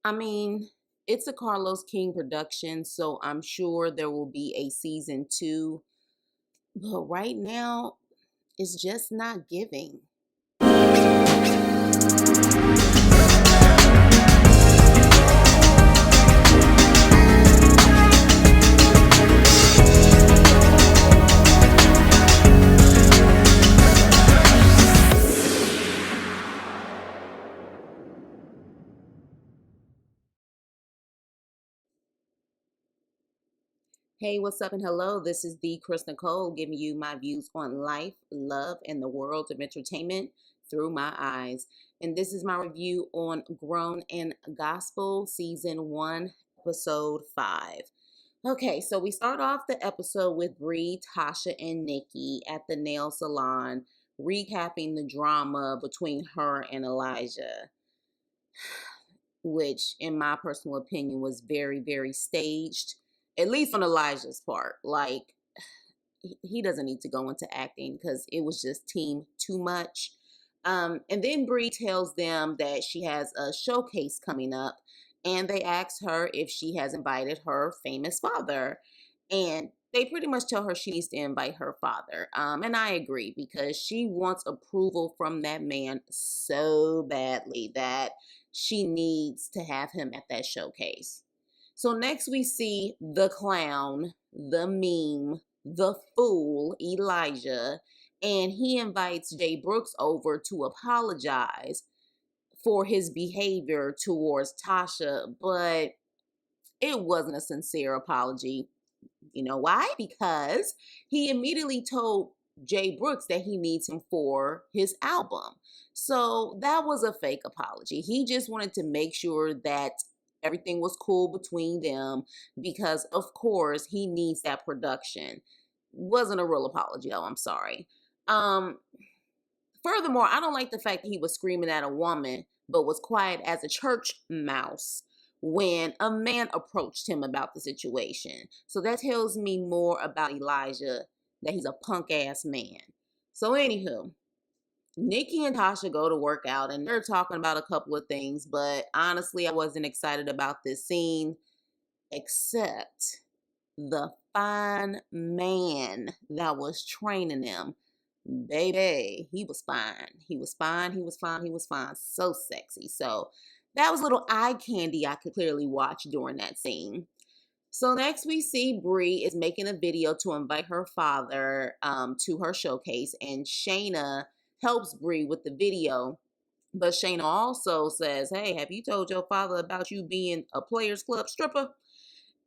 I mean, it's a Carlos King production, so I'm sure there will be a season two. But right now, it's just not giving. Hey, what's up and hello? This is the Chris Nicole giving you my views on life, love, and the world of entertainment through my eyes. And this is my review on Grown in Gospel Season 1, Episode 5. Okay, so we start off the episode with Bree, Tasha, and Nikki at the nail salon, recapping the drama between her and Elijah, which, in my personal opinion, was very, very staged, at least on Elijah's part. Like, he doesn't need to go into acting because it was just team too much. And then Bree tells them that she has a showcase coming up, and they ask her if she has invited her famous father. And they pretty much tell her she needs to invite her father. And I agree because she wants approval from that man so badly that she needs to have him at that showcase. So next we see the clown, the meme, the fool, Elijah, and he invites Jay Brooks over to apologize for his behavior towards Tasha, but it wasn't a sincere apology. You know why? Because he immediately told Jay Brooks that he needs him for his album. So that was a fake apology. He just wanted to make sure that everything was cool between them because, of course, he needs that production. Wasn't a real apology, though. I'm sorry. Um, Furthermore, I don't like the fact that he was screaming at a woman but was quiet as a church mouse when a man approached him about the situation. So that tells me more about Elijah, that he's a punk ass man. So, anywho, Nikki and Tasha go to work out and they're talking about a couple of things, but honestly, I wasn't excited about this scene except the fine man that was training them. Baby, he was fine. He was fine. He was fine. He was fine. So sexy. So that was little eye candy I could clearly watch during that scene. So next we see Bree is making a video to invite her father to her showcase, and Shayna helps Bree with the video. But Shayna also says, "Hey, have you told your father about you being a Players Club stripper?"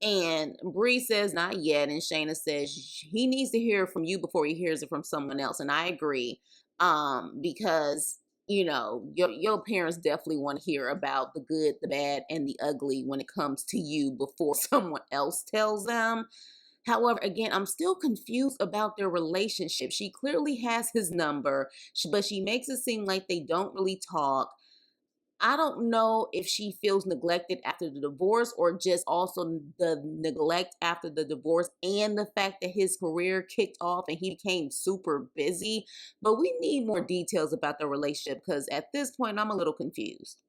And Bree says, "Not yet." And Shayna says, "He needs to hear it from you before he hears it from someone else." And I agree. Because, your parents definitely want to hear about the good, the bad, and the ugly when it comes to you before someone else tells them. However, again, I'm still confused about their relationship. She clearly has his number, but she makes it seem like they don't really talk. I don't know if she feels neglected after the divorce or just also the neglect after the divorce and the fact that his career kicked off and he became super busy. But we need more details about the relationship because at this point, I'm a little confused.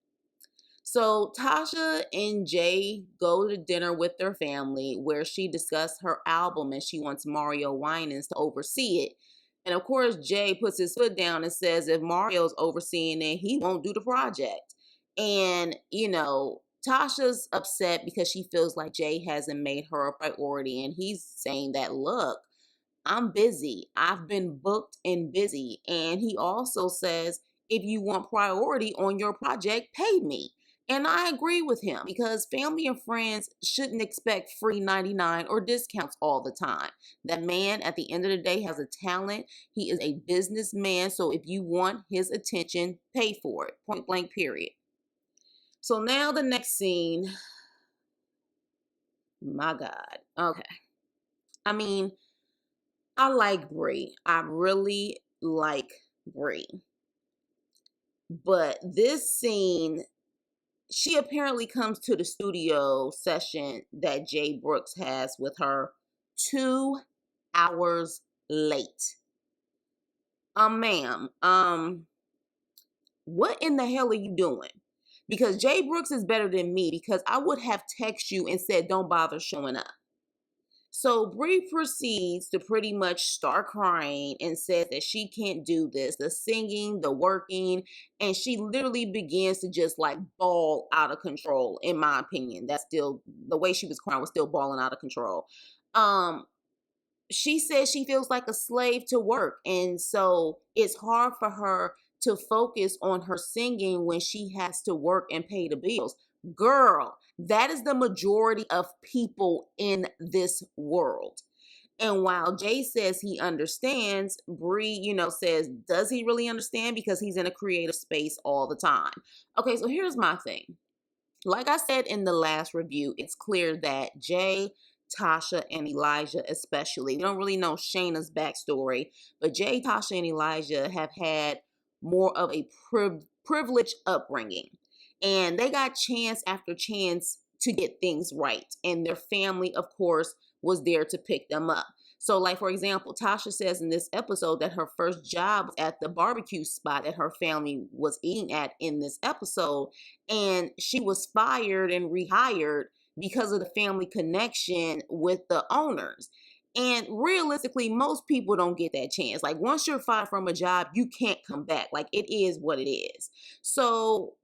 So Tasha and Jay go to dinner with their family where she discussed her album and she wants Mario Winans to oversee it. And of course, Jay puts his foot down and says if Mario's overseeing it, he won't do the project. And, Tasha's upset because she feels like Jay hasn't made her a priority. And he's saying that, look, I'm busy. I've been booked and busy. And he also says, if you want priority on your project, pay me. And I agree with him because family and friends shouldn't expect free 99 or discounts all the time. That man, at the end of the day, has a talent. He is a businessman. So if you want his attention, pay for it. Point blank, period. So now the next scene. My God. Okay. I mean, I like Brie. I really like Brie. But this scene, she apparently comes to the studio session that Jay Brooks has with her 2 hours late. Ma'am, what in the hell are you doing? because Jay Brooks is better than me, because I would have texted you and said, don't bother showing up. So Bree proceeds to pretty much start crying and says that she can't do this, the singing, the working, and she literally begins to just like bawl out of control, in my opinion. That's still the way she was crying, was still bawling out of control. She says she feels like a slave to work, and so it's hard for her to focus on her singing when she has to work and pay the bills. Girl, that is the majority of people in this world. And while Jay says he understands, Bree, says, does he really understand? Because he's in a creative space all the time. Okay, so here's my thing. Like I said in the last review, it's clear that Jay, Tasha, and Elijah especially, we don't really know Shayna's backstory, but Jay, Tasha, and Elijah have had more of a privileged upbringing. And they got chance after chance to get things right. And their family, of course, was there to pick them up. So, like, for example, Tasha says in this episode that her first job was at the barbecue spot that her family was eating at in this episode. And she was fired and rehired because of the family connection with the owners. And realistically, most people don't get that chance. Like, once you're fired from a job, you can't come back. Like, it is what it is. So,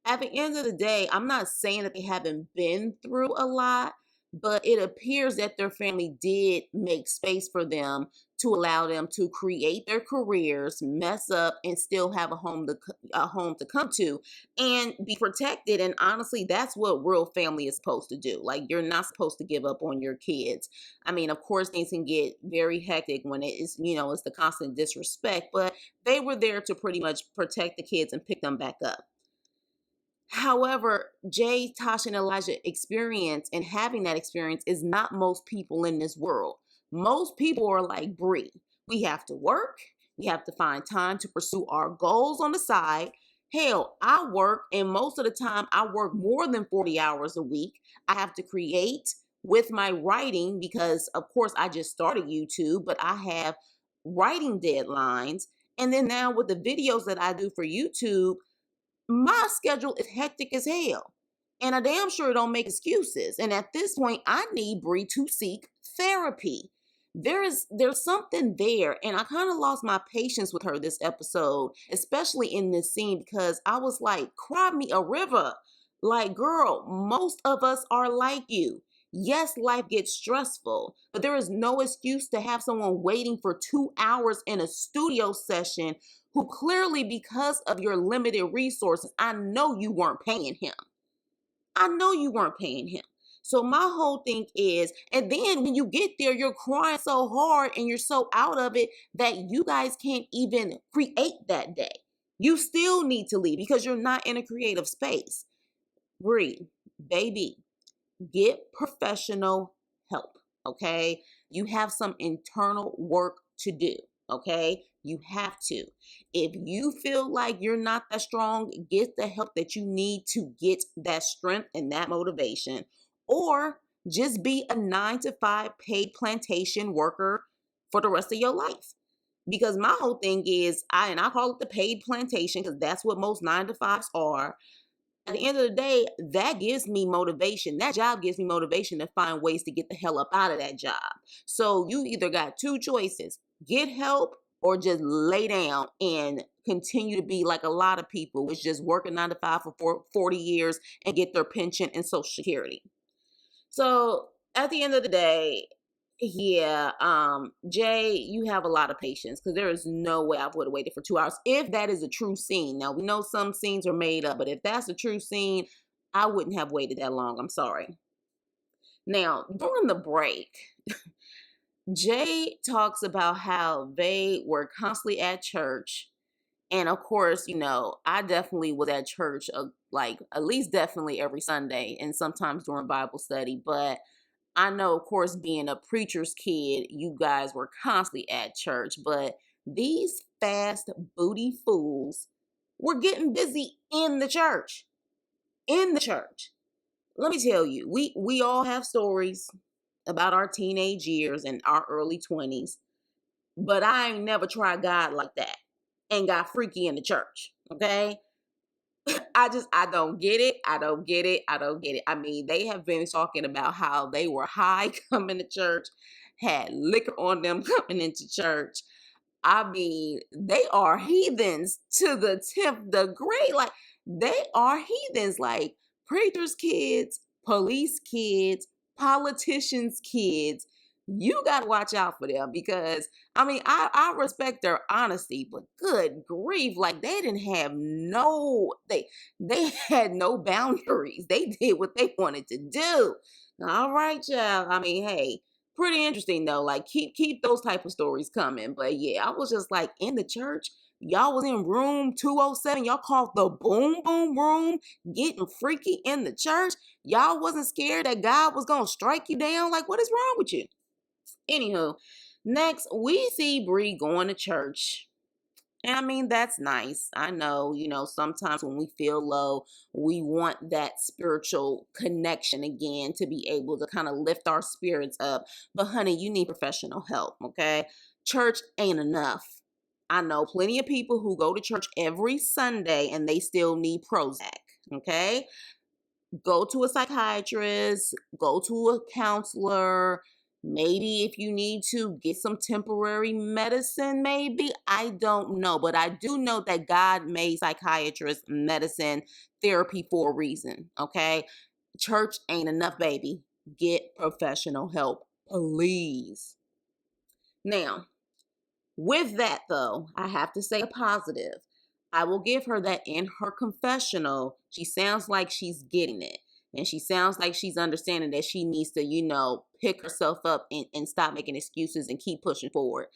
at the end of the day, I'm not saying that they haven't been through a lot, but it appears that their family did make space for them to allow them to create their careers, mess up, and still have a home to come to and be protected. And honestly, that's what real family is supposed to do. Like, you're not supposed to give up on your kids. I mean, of course, things can get very hectic when it is, it's the constant disrespect, but they were there to pretty much protect the kids and pick them back up. However, Jay, Tasha, and Elijah experience, and having that experience, is not most people in this world. Most people are like Bree. We have to work. We have to find time to pursue our goals on the side. Hell, I work, and most of the time I work more than 40 hours a week. I have to create with my writing because, of course, I just started YouTube, but I have writing deadlines. And then now with the videos that I do for YouTube, my schedule is hectic as hell. And I damn sure don't make excuses. And at this point, I need Bree to seek therapy. There's something there. And I kind of lost my patience with her this episode, especially in this scene, because I was like, cry me a river. Like, girl, most of us are like you. Yes, life gets stressful, but there is no excuse to have someone waiting for 2 hours in a studio session who clearly, because of your limited resources, I know you weren't paying him. I know you weren't paying him. So my whole thing is, and then when you get there, you're crying so hard and you're so out of it that you guys can't even create that day. You still need to leave because you're not in a creative space. Bree, baby, get professional help, okay? You have some internal work to do, okay? You have to. If you feel like you're not that strong, get the help that you need to get that strength and that motivation. Or just be a 9-to-5 paid plantation worker for the rest of your life. Because my whole thing is, I call it the paid plantation because that's what most 9-to-5s are. At the end of the day, that gives me motivation. That job gives me motivation to find ways to get the hell up out of that job. So you either got two choices: get help or just lay down and continue to be like a lot of people, which just work a 9-to-5 for 40 years and get their pension and Social Security. So at the end of the day, yeah, Jay, you have a lot of patience because there is no way I would have waited for 2 hours if that is a true scene. Now, we know some scenes are made up, but if that's a true scene, I wouldn't have waited that long. I'm sorry. Now, during the break, Jay talks about how they were constantly at church. And of course, I definitely was at church, like at least definitely every Sunday and sometimes during Bible study. But I know, of course, being a preacher's kid, you guys were constantly at church. But these fast booty fools were getting busy in the church. In the church. Let me tell you, we all have stories about our teenage years and our early 20s. But I ain't never tried God like that and got freaky in the church, okay? I don't get it. I don't get it. I don't get it. I mean, they have been talking about how they were high coming to church, had liquor on them coming into church. I mean, they are heathens to the 10th degree. Like, they are heathens. Like, preachers' kids, police kids, politicians' kids. You got to watch out for them because, I mean, I respect their honesty, but good grief. Like, they had no boundaries. They did what they wanted to do. All right, y'all. I mean, hey, pretty interesting though. Like keep those type of stories coming. But yeah, I was just like in the church. Y'all was in room 207. Y'all called the boom boom room, getting freaky in the church. Y'all wasn't scared that God was gonna strike you down. Like, what is wrong with you? Anywho, next we see Bree going to church. And I mean, that's nice. I know, sometimes when we feel low, we want that spiritual connection again to be able to kind of lift our spirits up. But honey, you need professional help, okay? Church ain't enough. I know plenty of people who go to church every Sunday and they still need Prozac, okay? Go to a psychiatrist, go to a counselor. Maybe if you need to get some temporary medicine, maybe. I don't know. But I do know that God made psychiatrists, medicine, therapy for a reason. Okay. Church ain't enough, baby. Get professional help, please. Now, with that, though, I have to say a positive. I will give her that in her confessional, she sounds like she's getting it. And she sounds like she's understanding that she needs to, pick herself up and stop making excuses and keep pushing forward.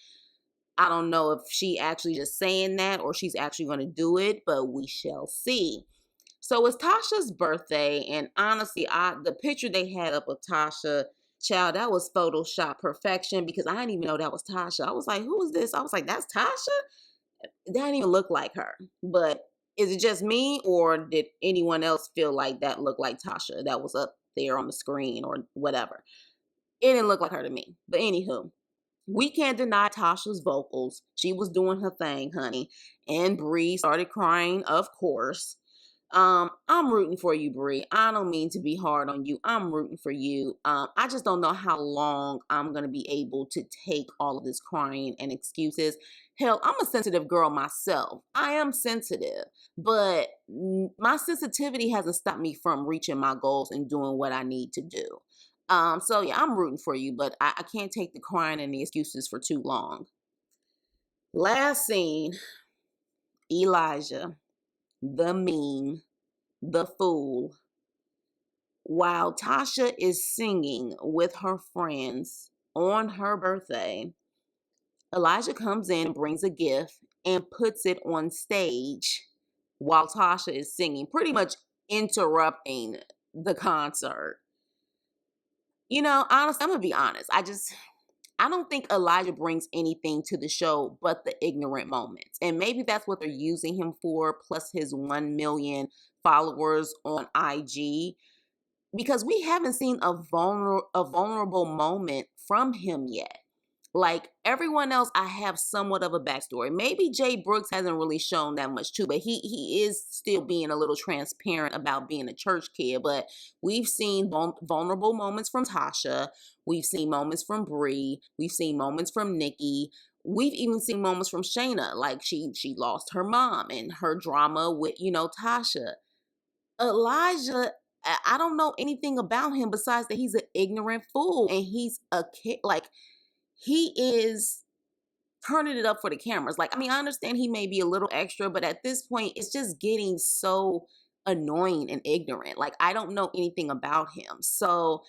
I don't know if she actually just saying that or she's actually going to do it, but we shall see. So it's Tasha's birthday, and honestly, the picture they had up of Tasha, child, that was Photoshop perfection because I didn't even know that was Tasha. I was like, who is this? I was like, that's Tasha? That didn't even look like her. But is it just me, or did anyone else feel like that looked like Tasha that was up there on the screen or whatever? It didn't look like her to me. But anywho, we can't deny Tasha's vocals. She was doing her thing, honey. And Bree started crying, of course. I'm rooting for you, Bree. I don't mean to be hard on you. I'm rooting for you. I just don't know how long I'm gonna be able to take all of this crying and excuses. Hell, I'm a sensitive girl myself. I am sensitive, but my sensitivity hasn't stopped me from reaching my goals and doing what I need to do. So yeah, I'm rooting for you, but I can't take the crying and the excuses for too long. Last scene, Elijah, the meme, the fool. While Tasha is singing with her friends on her birthday, Elijah comes in, brings a gift, and puts it on stage while Tasha is singing, pretty much interrupting the concert. Honestly, I'm going to be honest. I don't think Elijah brings anything to the show but the ignorant moments. And maybe that's what they're using him for, plus his 1 million followers on IG. Because we haven't seen a vulnerable moment from him yet. Like everyone else, I have somewhat of a backstory. Maybe Jay Brooks hasn't really shown that much too, but he is still being a little transparent about being a church kid. But we've seen vulnerable moments from Tasha. We've seen moments from Bree. We've seen moments from Nikki. We've even seen moments from Shayna, like she lost her mom and her drama with Tasha. Elijah, I don't know anything about him besides that he's an ignorant fool and he's a kid. Like he is turning it up for the cameras. Like, I mean, I understand he may be a little extra, but at this point, it's just getting so annoying and ignorant. Like, I don't know anything about him. So,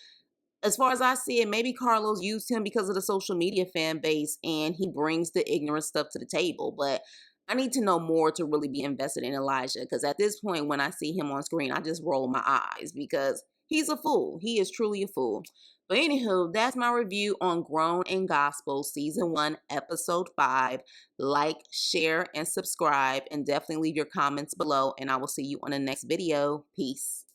as far as I see it, maybe Carlos used him because of the social media fan base and he brings the ignorant stuff to the table. But I need to know more to really be invested in Elijah because at this point, when I see him on screen, I just roll my eyes because he's a fool. He is truly a fool. But anywho, that's my review on Grown in Gospel Season 1, Episode 5. Like, share, and subscribe. And definitely leave your comments below. And I will see you on the next video. Peace.